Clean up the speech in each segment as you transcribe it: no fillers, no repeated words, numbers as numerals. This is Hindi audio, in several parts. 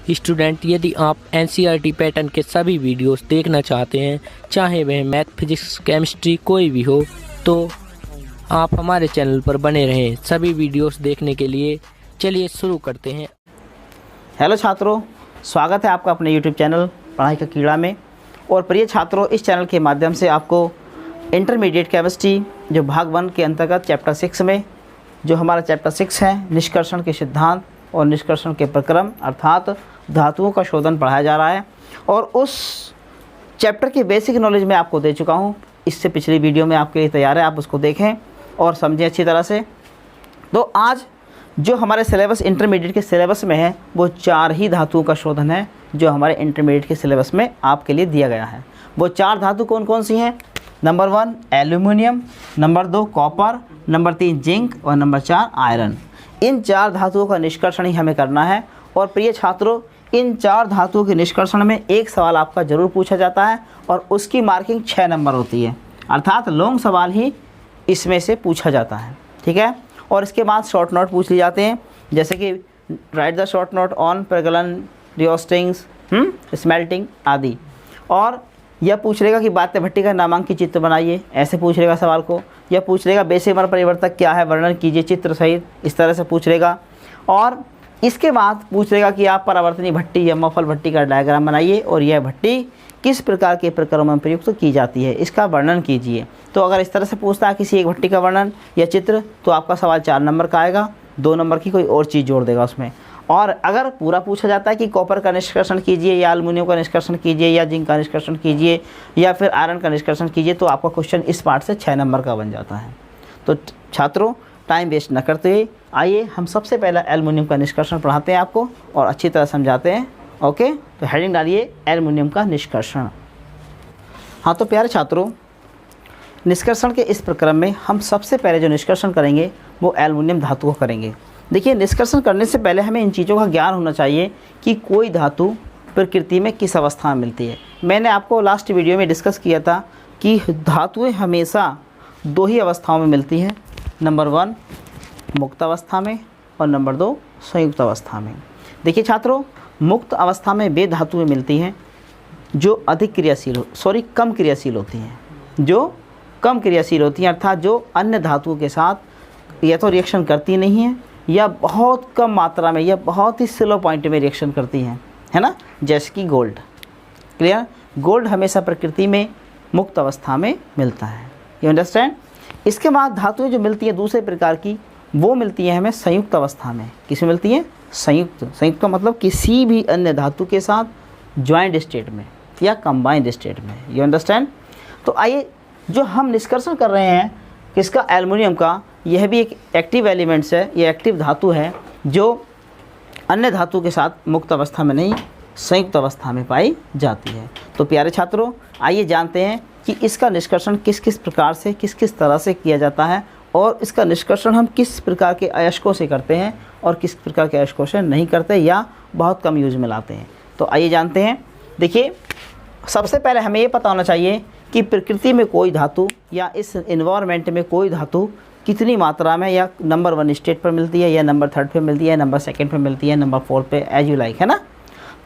स्टूडेंट, यदि आप एनसीईआरटी पैटर्न के सभी वीडियोस देखना चाहते हैं, चाहे वह मैथ, फिजिक्स, केमिस्ट्री कोई भी हो, तो आप हमारे चैनल पर बने रहें सभी वीडियोस देखने के लिए। चलिए शुरू करते हैं। हेलो छात्रों, स्वागत है आपका अपने यूट्यूब चैनल पढ़ाई का कीड़ा में। और प्रिय छात्रों, इस चैनल के माध्यम से आपको इंटरमीडिएट केमिस्ट्री जो भाग 1 के अंतर्गत चैप्टर 6 में जो हमारा चैप्टर 6 है, निष्कर्षण के सिद्धांत और निष्कर्षण के प्रक्रम अर्थात धातुओं का शोधन पढ़ाया जा रहा है। और उस चैप्टर की बेसिक नॉलेज मैं आपको दे चुका हूँ। इससे पिछली वीडियो में आपके लिए तैयार है, आप उसको देखें और समझें अच्छी तरह से। तो आज जो हमारे सिलेबस इंटरमीडिएट के सिलेबस में है वो 4 ही धातुओं का शोधन है जो हमारे इंटरमीडिएट के सिलेबस में आपके लिए दिया गया है। वो 4 धातु कौन कौन सी हैं? Number 1 aluminium, number 2 copper, number 3 zinc और नंबर 4 आयरन। इन 4 धातुओं का निष्कर्षण ही हमें करना है। और प्रिय छात्रों, इन 4 धातुओं के निष्कर्षण में एक सवाल आपका ज़रूर पूछा जाता है और उसकी मार्किंग 6 नंबर होती है, अर्थात लॉन्ग सवाल ही इसमें से पूछा जाता है। ठीक है। और इसके बाद शॉर्ट नोट पूछ लिए जाते हैं, जैसे कि write the short note on प्रगलन, रियोस्टिंग्स, स्मेल्टिंग आदि। और यह पूछ लेगा कि बात्य भट्टी का नामांकित चित्र बनाइए, ऐसे पूछ लेगा सवाल को। यह पूछ लेगा बेसेमर परिवर्तक क्या है, वर्णन कीजिए चित्र सहित, इस तरह से पूछ लेगा। और इसके बाद पूछ लेगा कि आप परावर्तनी भट्टी या मफल भट्टी का डायग्राम बनाइए और यह भट्टी किस प्रकार के प्रक्रम में प्रयुक्त की जाती है, इसका वर्णन कीजिए। तो अगर इस तरह से पूछता है किसी एक भट्टी का वर्णन या चित्र, तो आपका सवाल 4 नंबर का आएगा, 2 नंबर की कोई और चीज़ जोड़ देगा उसमें। और अगर पूरा पूछा जाता है कि कॉपर का निष्कर्षण कीजिए या एल्युमिनियम का निष्कर्षण कीजिए या जिंक का निष्कर्षण कीजिए या फिर आयरन का निष्कर्षण कीजिए, तो आपका क्वेश्चन इस पार्ट से 6 नंबर का बन जाता है। तो छात्रों, टाइम वेस्ट न करते हुए आइए हम सबसे पहला एल्युमिनियम का निष्कर्षण पढ़ाते हैं आपको और अच्छी तरह समझाते हैं। ओके, तो हेडिंग डालिए एल्युमिनियम का निष्कर्षण। हाँ, तो प्यारे छात्रों, निष्कर्षण के इस प्रक्रम में हम सबसे पहले जो निष्कर्षण करेंगे वो एल्युमिनियम धातु को करेंगे। देखिए, निष्कर्षण करने से पहले हमें इन चीज़ों का ज्ञान होना चाहिए कि कोई धातु प्रकृति में किस अवस्था में मिलती है। मैंने आपको लास्ट वीडियो में डिस्कस किया था कि धातुएं हमेशा 2 ही अवस्थाओं में मिलती हैं, नंबर 1 मुक्त अवस्था में और नंबर 2 संयुक्त अवस्था में। देखिए छात्रों, मुक्त अवस्था में वे धातुएं मिलती हैं जो अधिक क्रियाशील कम क्रियाशील होती हैं, जो कम क्रियाशील होती हैं, अर्थात जो अन्य धातुओं के साथ या तो रिएक्शन करती नहीं हैं या बहुत कम मात्रा में या बहुत ही स्लो पॉइंट में रिएक्शन करती हैं, है ना, जैसे कि गोल्ड। क्लियर? गोल्ड हमेशा प्रकृति में मुक्त अवस्था में मिलता है। You understand? इसके बाद धातुएं जो मिलती हैं दूसरे प्रकार की, वो मिलती हैं हमें संयुक्त अवस्था में। किसमें मिलती हैं? संयुक्त का मतलब किसी भी अन्य धातु के साथ ज्वाइंट स्टेट में या कंबाइंड स्टेट में। You understand? तो आइए, जो हम निष्कर्षण कर रहे हैं किसका? एल्युमिनियम का। यह भी एक एक्टिव एलिमेंट्स है, ये एक्टिव धातु है जो अन्य धातु के साथ मुक्त अवस्था में नहीं, संयुक्त अवस्था में पाई जाती है। तो प्यारे छात्रों, आइए जानते हैं कि इसका निष्कर्षण किस किस प्रकार से, किस किस तरह से किया जाता है और इसका निष्कर्षण हम किस प्रकार के अयस्कों से करते हैं और किस प्रकार के अयस्कों से नहीं करते या बहुत कम यूज में लाते हैं। तो आइए जानते हैं। देखिए, सबसे पहले हमें ये पता होना चाहिए कि प्रकृति में कोई धातु या इस इन्वायरमेंट में कोई धातु कितनी मात्रा में या नंबर 1 स्टेट पर मिलती है या नंबर 3 पे मिलती है, नंबर 2 पे मिलती है, नंबर 4 पे, एज यू लाइक, है ना।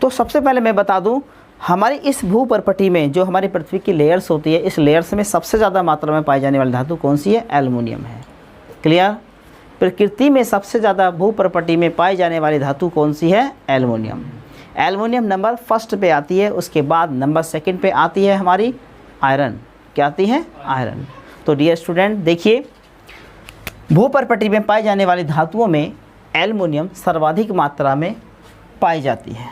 तो सबसे पहले मैं बता दूं, हमारी इस भूपर्पटी में जो हमारी पृथ्वी की लेयर्स होती है, इस लेयर्स में सबसे ज़्यादा मात्रा में पाई जाने वाली धातु कौन सी है? एल्युमिनियम है। क्लियर? प्रकृति में सबसे ज़्यादा भूपर्पटी में पाई जाने वाली धातु कौन सी है? एल्युमिनियम। एल्युमिनियम नंबर 1 पे आती है, उसके बाद नंबर 2 पे आती है हमारी आयरन। क्या आती है? आयरन। तो डियर स्टूडेंट, देखिए, भूपर्पटी में पाई जाने वाली धातुओं में एल्युमिनियम सर्वाधिक मात्रा में पाई जाती है।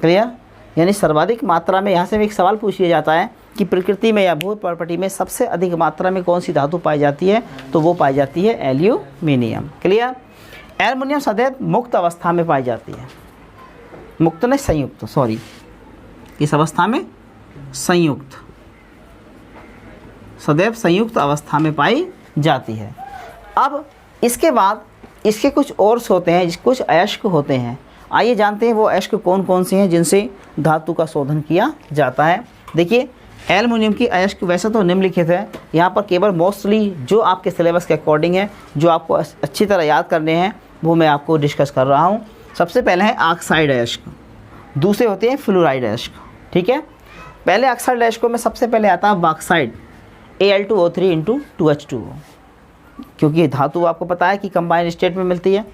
क्लियर? यानी सर्वाधिक मात्रा में, यहाँ से एक सवाल पूछ लिया जाता है कि प्रकृति में या भूपर्पटी में सबसे अधिक मात्रा में कौन सी धातु पाई जाती है, तो वो पाई जाती है एल्यूमिनियम। क्लियर? एल्युमिनियम सदैव मुक्त अवस्था में पाई जाती है, मुक्त नहीं संयुक्त, सॉरी, इस अवस्था में संयुक्त, सदैव संयुक्त अवस्था में पाई जाती है। अब इसके बाद इसके कुछ ओर्स होते हैं, कुछ अयस्क होते हैं। आइए जानते हैं वो अयस्क कौन कौन से हैं जिनसे धातु का शोधन किया जाता है। देखिए, एल्युमिनियम की अयस्क वैसे तो निम्नलिखित है, यहाँ पर केवल मोस्टली जो आपके सिलेबस के अकॉर्डिंग है, जो आपको अच्छी तरह याद करने हैं, वो मैं आपको डिस्कस कर रहा हूँ। सबसे पहले है ऑक्साइड अयस्क। दूसरे होते हैं फ्लोराइड अयस्क। ठीक है, पहले ऑक्साइड अयस्कों में सबसे पहले आता है बॉक्साइड Al2O3 × 2H2O, क्योंकि ये धातु आपको पता है कि कंबाइंड स्टेट में मिलती है।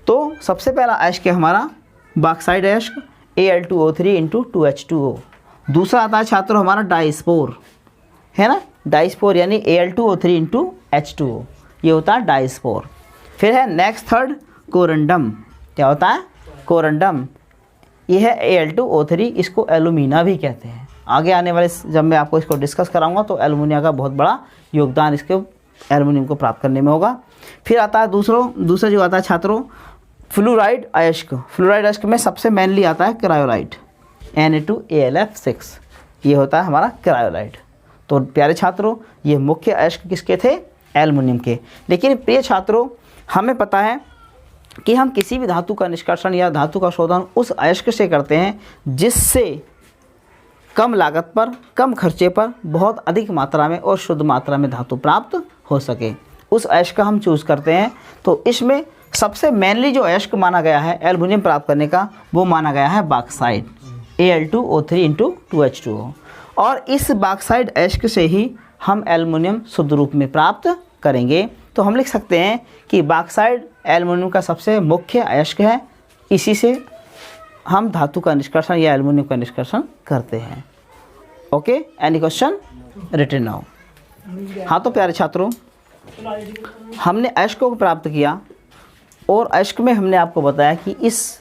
तो सबसे पहला अयस्क है हमारा बॉक्साइड अयस्क Al2O3 × 2H2O। दूसरा आता है छात्रों हमारा डाइस्पोर, है ना, डाइस्पोर यानी Al2O3 × H2O, ये होता है डाइस्पोर। फिर है नेक्स्ट थर्ड कोरंडम, क्या होता है कोरंडम, ये है Al2O3, इसको एलुमिना भी कहते हैं। आगे आने वाले जब मैं आपको इसको डिस्कस कराऊंगा तो एलुमिनिया का बहुत बड़ा योगदान इसके एल्युमिनियम को प्राप्त करने में होगा। फिर आता है दूसरा जो आता है छात्रों फ्लोराइड अयस्क। फ्लोराइड अयस्क में सबसे मेनली आता है क्रायोलाइट Na2AlF6, ये होता है हमारा क्रायोलाइट। तो प्यारे छात्रों ये मुख्य अयस्क किसके थे, एल्युमिनियम के। लेकिन प्रिय छात्रों हमें पता है कि हम किसी भी धातु का निष्कर्षण या धातु का शोधन उस अयस्क से करते हैं जिससे कम लागत पर, कम खर्चे पर बहुत अधिक मात्रा में और शुद्ध मात्रा में धातु प्राप्त हो सके, उस अयस्क का हम चूज़ करते हैं। तो इसमें सबसे मेनली जो अयस्क माना गया है एल्युमिनियम प्राप्त करने का वो माना गया है बॉक्साइड Al2O3 × 2H2O, और इस बॉक्साइड अयस्क से ही हम एल्युमिनियम शुद्ध रूप में प्राप्त करेंगे। तो हम लिख सकते हैं कि बॉक्साइड एल्युमिनियम का सबसे मुख्य अयस्क है, इसी से हम धातु का निष्कर्षण या एल्युमिनियम का निष्कर्षण करते हैं। Okay, any question written now. हाँ तो प्यारे छात्रों हमने अयस्कों को प्राप्त किया और अयस्क में हमने आपको बताया कि इस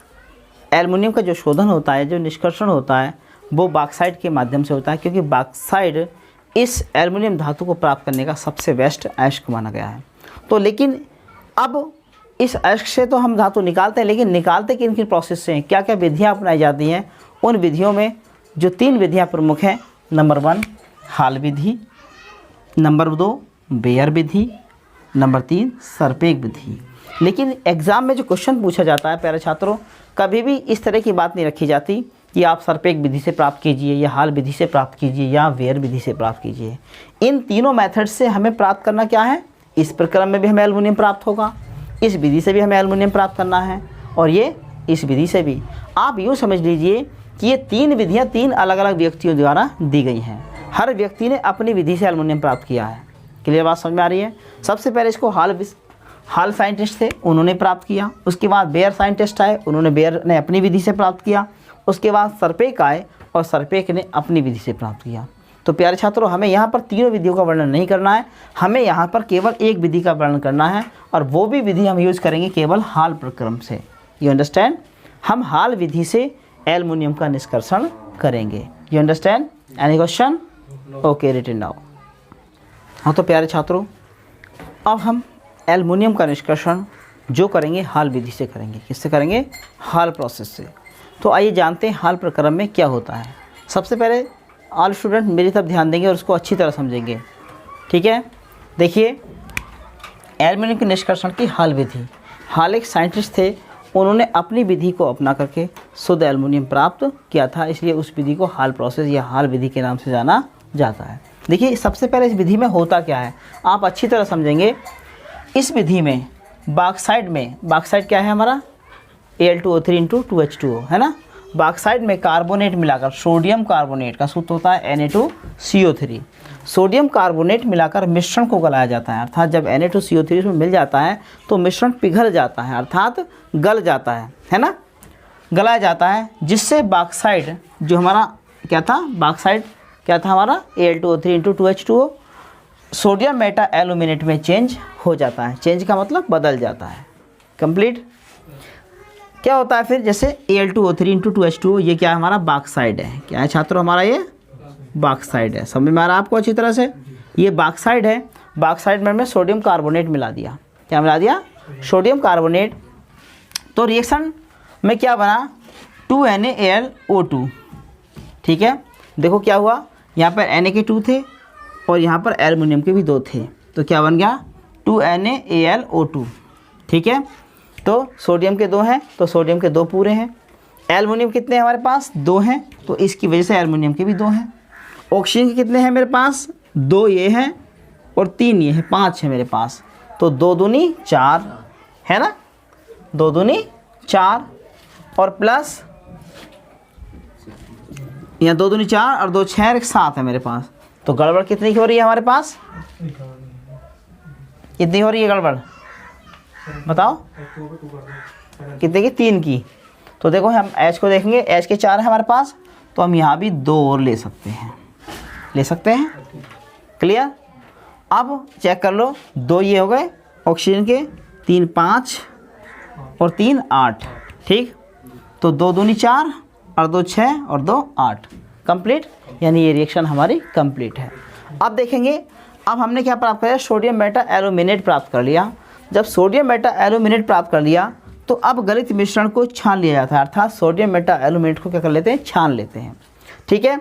एल्युमिनियम का जो शोधन होता है, जो निष्कर्षण होता है वो बॉक्साइड के माध्यम से होता है, क्योंकि बॉक्साइड इस एल्युमिनियम धातु को प्राप्त करने का सबसे बेस्ट अयस्क माना गया है। तो लेकिन अब इस अयस्क से तो हम धातु निकालते हैं, लेकिन निकालते किन किन प्रोसेस से हैं, क्या क्या विधियाँ अपनाई जाती हैं, उन विधियों में जो 3 विधियाँ प्रमुख हैं, नंबर 1 हाल विधि, नंबर 2 बेयर विधि, नंबर 3 सरपेक विधि। लेकिन एग्ज़ाम में जो क्वेश्चन पूछा जाता है प्यारे छात्रों, कभी भी इस तरह की बात नहीं रखी जाती कि आप सरपेक विधि से प्राप्त कीजिए या हाल विधि से प्राप्त कीजिए या बेयर विधि से प्राप्त कीजिए। इन तीनों मेथड से हमें प्राप्त करना क्या है, इस प्रक्रम में भी हमें एल्युमिनियम प्राप्त होगा, इस विधि से भी हमें एल्युमिनियम प्राप्त करना है, और ये इस विधि से भी। आप यूँ समझ लीजिए कि ये 3 विधियाँ 3 अलग अलग व्यक्तियों द्वारा दी गई हैं, हर व्यक्ति ने अपनी विधि से एल्युमिनियम प्राप्त किया है। क्लियर बात समझ में आ रही है। सबसे पहले इसको हाल साइंटिस्ट थे, उन्होंने प्राप्त किया। उसके बाद बेयर साइंटिस्ट आए, उन्होंने बेयर ने अपनी विधि से प्राप्त किया। उसके बाद सरपेक आए और सरपेक ने अपनी विधि से प्राप्त किया। तो प्यारे छात्रों हमें यहाँ पर तीनों विधियों का वर्णन नहीं करना है, हमें यहाँ पर केवल एक विधि का वर्णन करना है, और वो भी विधि हम यूज़ करेंगे केवल हाल प्रक्रम से। यू अंडरस्टैंड, हम हाल विधि से एल्युमिनियम का निष्कर्षण करेंगे। You understand, any question, okay written now. हाँ तो प्यारे छात्रों अब हम एल्युमिनियम का निष्कर्षण जो करेंगे हाल विधि से करेंगे। किससे करेंगे, हाल प्रोसेस से। तो आइए जानते हैं हाल प्रक्रम में क्या होता है। सबसे पहले ऑल स्टूडेंट मेरी तरफ ध्यान देंगे और उसको अच्छी तरह समझेंगे, ठीक है। देखिए एल्युमिनियम के निष्कर्षण की हाल विधि, हाल एक साइंटिस्ट थे, उन्होंने अपनी विधि को अपना करके शुद्ध एल्युमिनियम प्राप्त किया था, इसलिए उस विधि को हाल प्रोसेस या हाल विधि के नाम से जाना जाता है। देखिए सबसे पहले इस विधि में होता क्या है आप अच्छी तरह समझेंगे। इस विधि में बॉक्साइड क्या है हमारा Al2O3 × 2H2O, है ना। बॉक्साइड में कार्बोनेट मिलाकर, सोडियम कार्बोनेट का सूत्र होता है Na2CO3, सोडियम कार्बोनेट मिलाकर मिश्रण को गलाया जाता है। अर्थात जब Na2CO3 इसमें मिल जाता है तो मिश्रण पिघल जाता है, अर्थात गल जाता है ना, गलाया जाता है, जिससे बॉक्साइड जो हमारा क्या था, बॉक्साइड क्या था हमारा Al2O3 × 2H2O, sodium Meta aluminate में चेंज हो जाता है। चेंज का मतलब बदल जाता है। कंप्लीट। क्या होता है फिर, जैसे Al2O3 × 2H2O, ये क्या है हमारा बॉक्साइड है। क्या है छात्रों हमारा, ये बॉक्साइड है। समझ में आ रहा है आपको अच्छी तरह से, ये बॉक्साइड है। बॉक्साइड में हमने सोडियम कार्बोनेट मिला दिया। क्या मिला दिया, सोडियम कार्बोनेट। तो रिएक्शन में क्या बना, 2NaAlO2, ठीक है। देखो क्या हुआ, यहाँ पर Na के 2 थे और यहाँ पर एल्युमिनियम के भी 2 थे, तो क्या बन गया 2NaAlO2, ठीक है। तो सोडियम के 2 हैं तो सोडियम के 2 पूरे हैं। एल्युमिनियम कितने हैं हमारे पास, 2 हैं, तो इसकी वजह से एल्युमिनियम के भी 2 हैं। ऑक्सीजन के कितने हैं मेरे पास, 2 ये हैं और 3 ये हैं, 5 है मेरे पास, तो 2 दूनी 4 है ना, 2 दूनी 4 और प्लस यहाँ 2 दूनी 4 और 2 6 और 1 7 है मेरे पास। तो गड़बड़ कितनी की हो रही है हमारे पास? कितनी हो रही है गड़बड़ बताओ? कितने की? 3 की। तो देखो हम एच को देखेंगे, एच के 4 है हमारे पास, तो हम यहाँ भी 2 और ले सकते हैं, ले सकते हैं। क्लियर? अब चेक कर लो, 2 ये हो गए ऑक्सीजन के, 3 5 और 3 8। ठीक, तो 2 दूनी 4 और 2 6 और 2 8 कंप्लीट, यानी ये रिएक्शन हमारी कंप्लीट है। अब देखेंगे, अब हमने क्या प्राप्त किया? सोडियम मेटा एल्यूमिनेट प्राप्त कर लिया। जब सोडियम मेटा एल्यूमिनेट प्राप्त कर लिया तो अब गलित मिश्रण को छान लिया जाता है, अर्थात सोडियम मेटा एल्यूमिनेट को क्या कर लेते हैं? छान लेते हैं। ठीक है,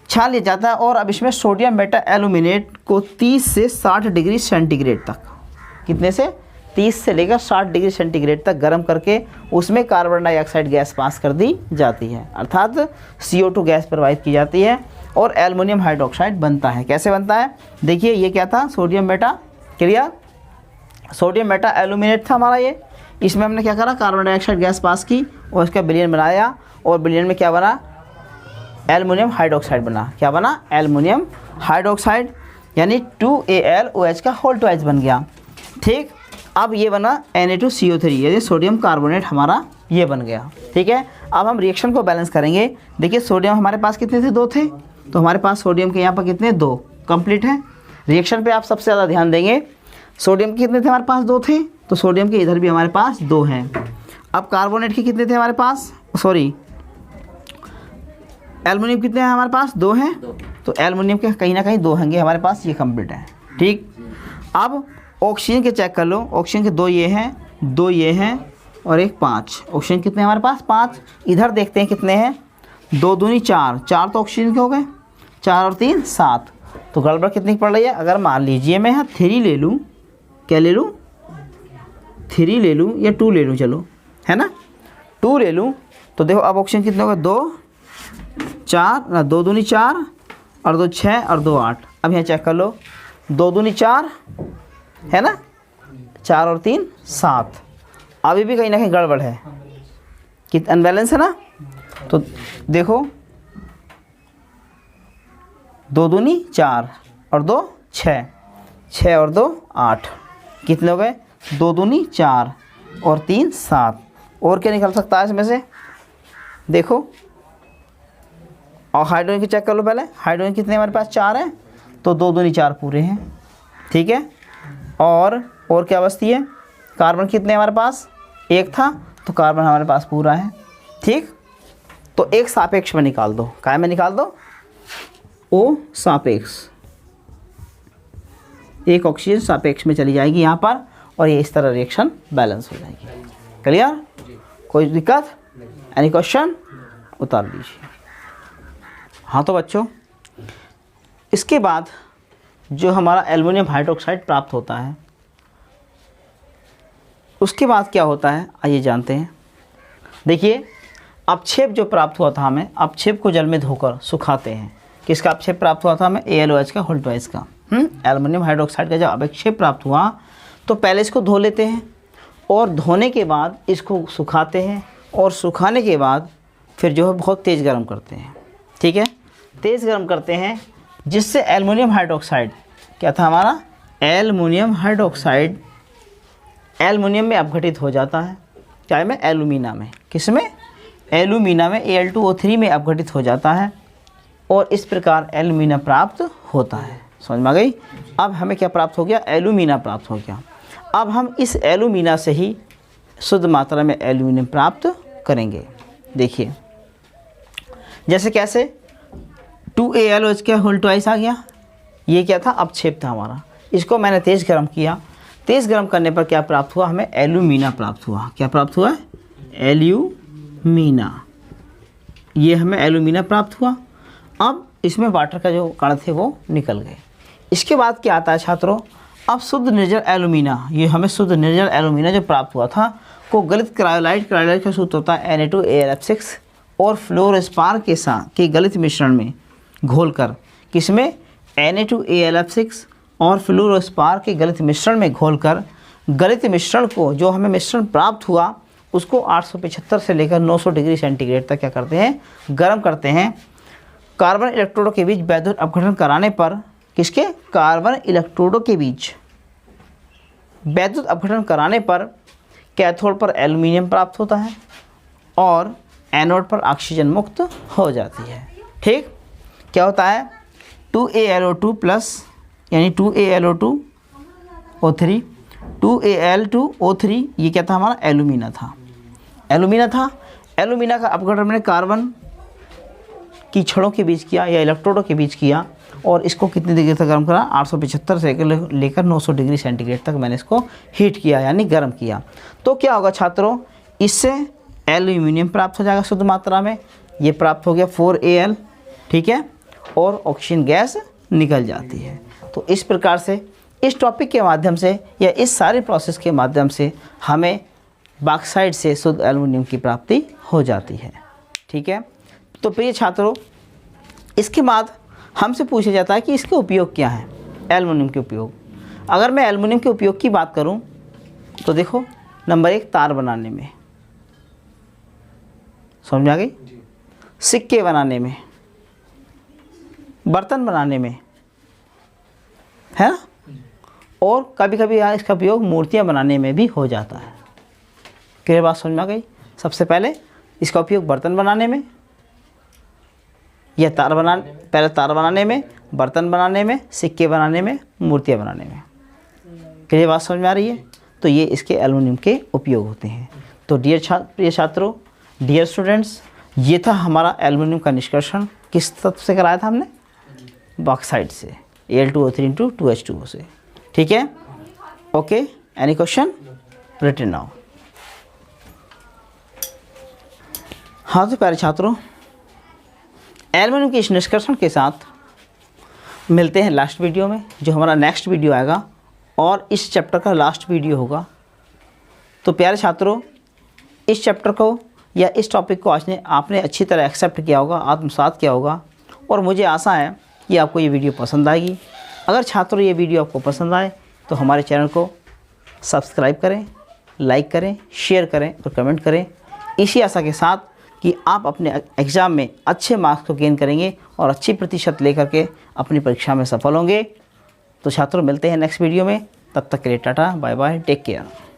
छान लिया जाता है और अब इसमें सोडियम मेटा एल्यूमिनेट को 30 से 60 डिग्री सेंटीग्रेड तक, कितने से? 30 से लेकर 60 डिग्री सेंटीग्रेड तक गर्म करके उसमें कार्बन डाइऑक्साइड गैस पास कर दी जाती है, अर्थात CO2 गैस प्रवाहित की जाती है और एल्युमिनियम हाइड्रोक्साइड बनता है। कैसे बनता है? देखिए, ये क्या था? Sodium Meta, clear? Sodium Meta aluminate था हमारा ये। इसमें हमने क्या करा? कार्बन डाइऑक्साइड गैस पास की और इसका विलयन बनाया और विलयन में क्या बना? एल्युमिनियम हाइड्रोक्साइड बना। क्या बना? एल्युमिनियम हाइड्रोक्साइड, यानी 2AlOH का होल ट्वाइस बन गया। ठीक, अब ये बना Na2CO3, यानी सोडियम कार्बोनेट हमारा ये बन गया। ठीक है, अब हम रिएक्शन को बैलेंस करेंगे। देखिए, सोडियम हमारे पास कितने थे? 2 थे, तो हमारे पास सोडियम के यहाँ पर कितने? 2 कंप्लीट है। रिएक्शन पे आप सबसे ज़्यादा ध्यान देंगे, सोडियम के कितने थे हमारे पास? 2 थे, तो सोडियम के इधर भी हमारे पास 2 हैं। अब कार्बोनेट के कितने थे हमारे पास? सॉरी, एल्युमिनियम कितने हैं हमारे पास? 2 हैं, तो एल्युमिनियम के कहीं ना कहीं 2 होंगे हमारे पास, ये कंप्लीट है। ठीक, अब ऑक्सीजन के चेक कर लो, ऑक्सीजन के 2 ये हैं, 2 ये हैं और 1 5। ऑक्सीजन कितने हैं हमारे पास? 5। इधर देखते हैं कितने हैं? 2 दूनी 4, 4 तो ऑक्सीजन के हो गए, 4 और 3 7। तो गड़बड़ कितनी पड़ रही है? अगर मान लीजिए मैं यहाँ 3 ले लूँ, क्या ले लूँ? 3 ले लूँ या 2 ले लूँ, चलो, है ना, 2 ले लूँ, तो देखो अब ऑक्सीजन कितने हो गए? 2 4, 2 दूनी 4 और 2 6 और 2 8। अब यहाँ चेक कर लो, 2 दूनी 4 है ना, 4 और 3 7। अभी भी कहीं ना कहीं गड़बड़ है, कि अनबैलेंस है ना। तो देखो, 2 दूनी 4 और 2 6, 6 और 2 8, कितने हो गए? 2 दूनी 4 और 3 7। और क्या निकल सकता है इसमें से? देखो, और हाइड्रोजन की चेक कर लो पहले। हाइड्रोजन कितने हमारे पास? 4 हैं, तो 2 दूनी 4 पूरे हैं। ठीक है, और क्या बचती है? कार्बन कितने हमारे पास? 1 था, तो कार्बन हमारे पास पूरा है। ठीक, तो एक सापेक्ष में निकाल दो, काय में निकाल दो? O सापेक्ष, एक ऑक्सीजन सापेक्ष में चली जाएगी यहाँ पर और ये इस तरह रिएक्शन बैलेंस हो जाएगी। क्लियर? कोई दिक्कत? Any question? उतार लीजिए। हाँ, तो बच्चों, इसके बाद जो हमारा एल्युमिनियम हाइड्रोक्साइड प्राप्त होता है, उसके बाद क्या होता है आइए जानते हैं। देखिए, अपक्षेप जो प्राप्त हुआ था हमें, अपक्षेप को जल में धोकर सुखाते हैं। किसका अपक्षेप प्राप्त हुआ था हमें? AlOH का होल ट्वाइस का। एल्युमिनियम हाइड्रोक्साइड का जब अपक्षेप प्राप्त हुआ तो पहले इसको धो लेते हैं और धोने के बाद इसको सुखाते हैं और सुखाने के बाद फिर जो है बहुत तेज़ गर्म करते हैं। ठीक है, तेज़ गर्म करते हैं जिससे एल्युमिनियम हाइड्रोक्साइड क्या था हमारा? एल्युमिनियम हाइड्रोक्साइड एल्युमिनियम में अपघटित हो जाता है। क्या में? एल्यूमिना में। किस में? एल्यूमिना में, Al2O3 में अपघटित हो जाता है और इस प्रकार एल्यूमिना प्राप्त होता है। समझ में आ गई? अब हमें क्या प्राप्त हो गया? एल्यूमिना प्राप्त हो गया। अब हम इस एल्यूमिना से ही शुद्ध मात्रा में एल्यूमिनियम प्राप्त करेंगे। देखिए, जैसे कैसे? 2AlOH का होल ट्वाइस आ गया, ये क्या था? अपक्षेप था हमारा। इसको मैंने तेज़ गर्म किया, तेज़ गर्म करने पर क्या प्राप्त हुआ? हमें एल्यूमिना प्राप्त हुआ। क्या प्राप्त हुआ? एल्यूमिना। ये हमें एल्यूमिना प्राप्त हुआ। अब इसमें वाटर का जो कण थे वो निकल गए। इसके बाद क्या आता है छात्रों? अब शुद्ध निर्जल एल्यूमिना, ये हमें शुद्ध निर्जल एल्यूमिना जो प्राप्त हुआ था को गलित क्रायोलाइट का सूत्र होता है Na2AlF6 और फ्लोरोस्पार के साथ के गलित मिश्रण में घोलकर, किसमें? Na2AlF6 और फ्लोरोस्पार के गलित मिश्रण में घोलकर गलित मिश्रण को, जो हमें मिश्रण प्राप्त हुआ उसको 875 से लेकर 900 डिग्री सेंटीग्रेड तक क्या करते हैं? गर्म करते हैं। कार्बन इलेक्ट्रोडों के बीच वैद्युत अपघटन कराने पर, किसके? कार्बन इलेक्ट्रोडों के बीच वैद्युत अपघटन कराने पर कैथोड पर एल्युमिनियम प्राप्त होता है और एनोड पर ऑक्सीजन मुक्त हो जाती है। ठीक, क्या होता है? 2AlO2 प्लस यानी 2AlO2O3, 2Al2O3 ये क्या था हमारा? एल्यूमिना था। एल्यूमिना का अपघटन हमने कार्बन की छड़ों के बीच किया या इलेक्ट्रोडों के बीच किया और इसको कितनी डिग्री तक गर्म करा? 875 से लेकर 900 डिग्री सेंटीग्रेड तक मैंने इसको हीट किया यानी गर्म किया। तो क्या होगा छात्रों? इससे एल्यूमिनियम प्राप्त हो जाएगा शुद्ध मात्रा में, ये प्राप्त हो गया 4Al, ठीक है, और ऑक्सीजन गैस निकल जाती है। तो इस प्रकार से इस टॉपिक के माध्यम से या इस सारे प्रोसेस के माध्यम से हमें बॉक्साइट से शुद्ध एल्युमिनियम की प्राप्ति हो जाती है। ठीक है, तो प्रिय छात्रों, इसके बाद हमसे पूछा जाता है कि इसके उपयोग क्या है, एल्युमिनियम के उपयोग। अगर मैं एल्युमिनियम के उपयोग की बात करूं तो देखो, नंबर 1 तार बनाने में, समझ में आ गई? सिक्के बनाने में, बर्तन बनाने में, है ना, और कभी कभी यहाँ इसका उपयोग मूर्तियाँ बनाने में भी हो जाता है। क्या बात समझ में आ गई? सबसे पहले इसका उपयोग बर्तन बनाने में या पहले तार बनाने में, बर्तन बनाने में, सिक्के बनाने में, मूर्तियाँ बनाने में। क्या बात समझ में आ रही है? तो ये इसके एल्युमिनियम के उपयोग होते हैं। तो प्रिय छात्रों, डियर स्टूडेंट्स, ये था हमारा एल्युमिनियम का निष्कर्षण। किस तत्व से कराया था हमने? बॉक्साइट से, Al2O3 × 2H2O से। ठीक है, okay, any question? Written now. हाँ तो प्यारे छात्रों, एल्युमिनियम के इस निष्कर्षण के साथ मिलते हैं लास्ट वीडियो में, जो हमारा नेक्स्ट वीडियो आएगा और इस चैप्टर का लास्ट वीडियो होगा। तो प्यारे छात्रों, इस चैप्टर को या इस टॉपिक को आपने अच्छी तरह एक्सेप्ट किया होगा, आत्मसात किया होगा, और मुझे आशा है कि आपको ये वीडियो पसंद आएगी। अगर छात्रों ये वीडियो आपको पसंद आए तो हमारे चैनल को सब्सक्राइब करें, लाइक करें, शेयर करें और कमेंट करें, इसी आशा के साथ कि आप अपने एग्ज़ाम में अच्छे मार्क्स को गेन करेंगे और अच्छी प्रतिशत लेकर के अपनी परीक्षा में सफल होंगे। तो छात्रों, मिलते हैं नेक्स्ट वीडियो में, तब तक के लिए tata bye bye, take care.